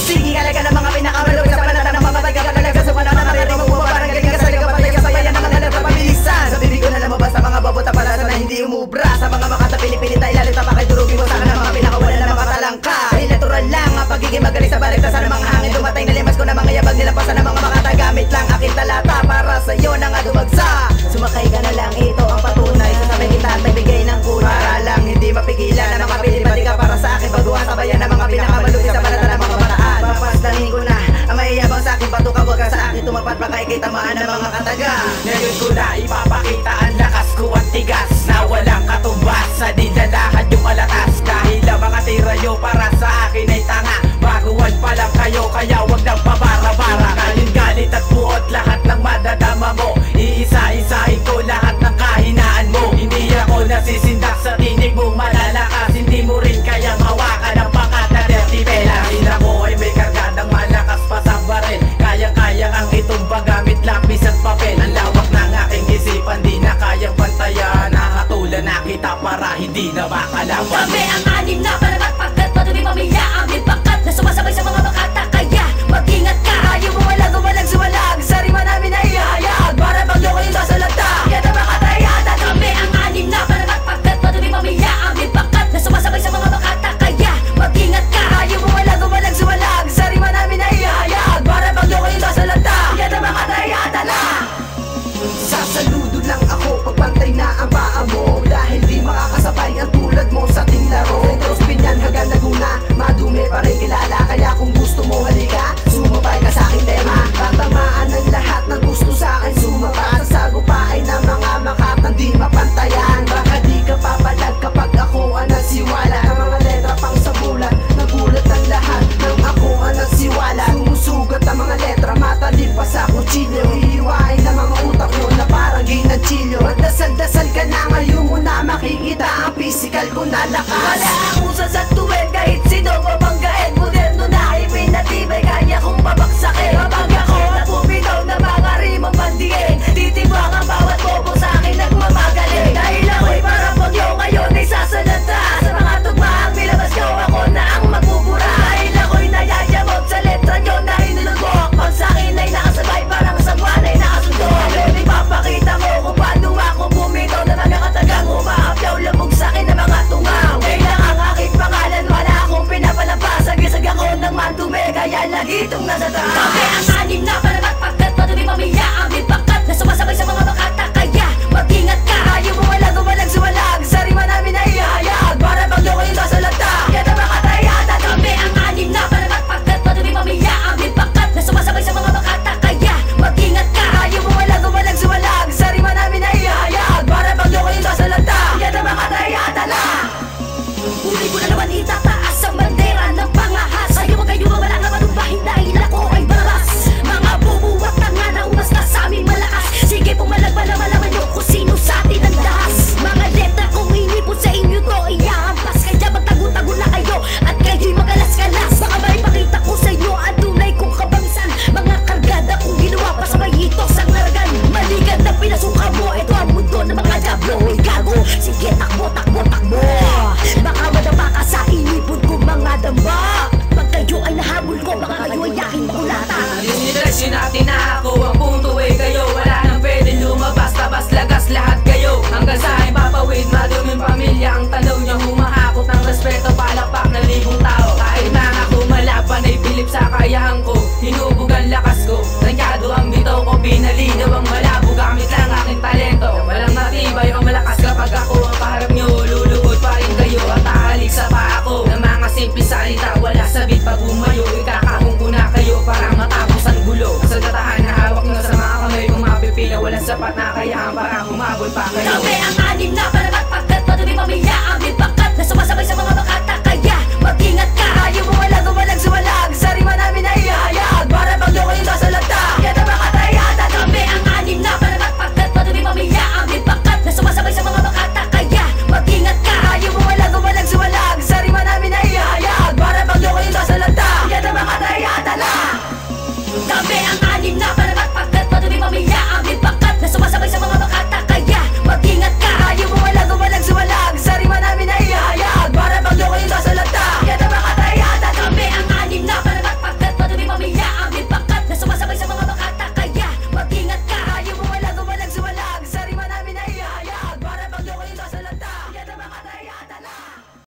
Sige kalaga ng mga pinakamalawin sa panatan ng mga batiga talaga sa panatan na rin mo parang galing ka sa liga patay ka sa bayan ng mga lalap pabilisan. Sa bibig ko na lumabas sa mga babota para na hindi umubra sa mga makata pinipilita ilalit na pakidurugin mo sana ng mga pinakawala na mga talangka. Ay natural lang ang pagiging magaling sa baligtasan ng mga hangin dumatay na limas ko na mga yabag nilampasan ng mga makata gamit lang aking talata para sa'yo na nga dumagsa. Sumakay ka na lang ito ang patunay sa sabay kita at nagbigay ng kunay para lang hindi mapigilan ang mga pinipatika para sa akin baguhan sa bayan ng mga pinakamalutin sa panatan ng mga bataan. Papasdahin ko na ang mahiyabang sa akin patuka wag ka sa akin tumapat pa kay tamaan ng mga kataga. Ngayon ko na ipapakita ang lakas ko at tigas na walang katumbas sa didalahan yung alatas. Dahil ang mga tirayo para sa akin ay tanga, baguhan pa lang kayo kaya wag nang pabara-bara. Ngayon galit at buot lahat ng madadama mo, iisa-isahin ko lahat ng kahinaan mo. Hindi ako nasisindak sa tinig mong malalakas, hindi mo rin kayang hawakan ang pakat na dirty bell. Dahil ako ay may kargadang malakas pa sa baril, kayang-kayang ang itumba gamit lapis at papel. Ang lawak ng aking isipan di na kayang pantayan, nakatulan na kita para hindi na makalawan. Kami ang anim na palamat pagkat madumi pamilya ang bibakat na sumasabay sa mga makata kaya mag-ingat ka. Ayaw mo walang umalag sumalag, sarima namin ay ihayag para bagyo kayong sasalata. Yan ang makatayada. Kami ang anim na palamat pagkat madumi pamilya ang bibakat na sumasabay sa mga makata kaya mag-ingat ka. Ayaw mo walang umalag sumalag, sarima namin ay ihayag para bagyo kayong sasalata. Yan ang makatayada na. Sasaludo lang ako pagpantay na ang paa mo, dahil di makakasabay ang tulad mo sa ating laro. Retros Binyan hanggang Laguna, madumi pa rin kilala, kaya kung gusto mo halika, sumabay ka sa aking tema. Tatamaan ng lahat ng gusto sa akin sumapat, sa sagupain ng mga makatang di mapantayan. Baka di ka papalag kapag ako ang nagsiwala, ang mga letra pang sa bulat, nagulat ang lahat ng ako ang nagsiwala. Sumusugat ang mga letra, matalim pa sa kutsilyo, hihiwain ang mga utak mo na parang ginatsilyo. Magdasal-dasal ka na ngayon mo na makikita ang physical ko na lakas.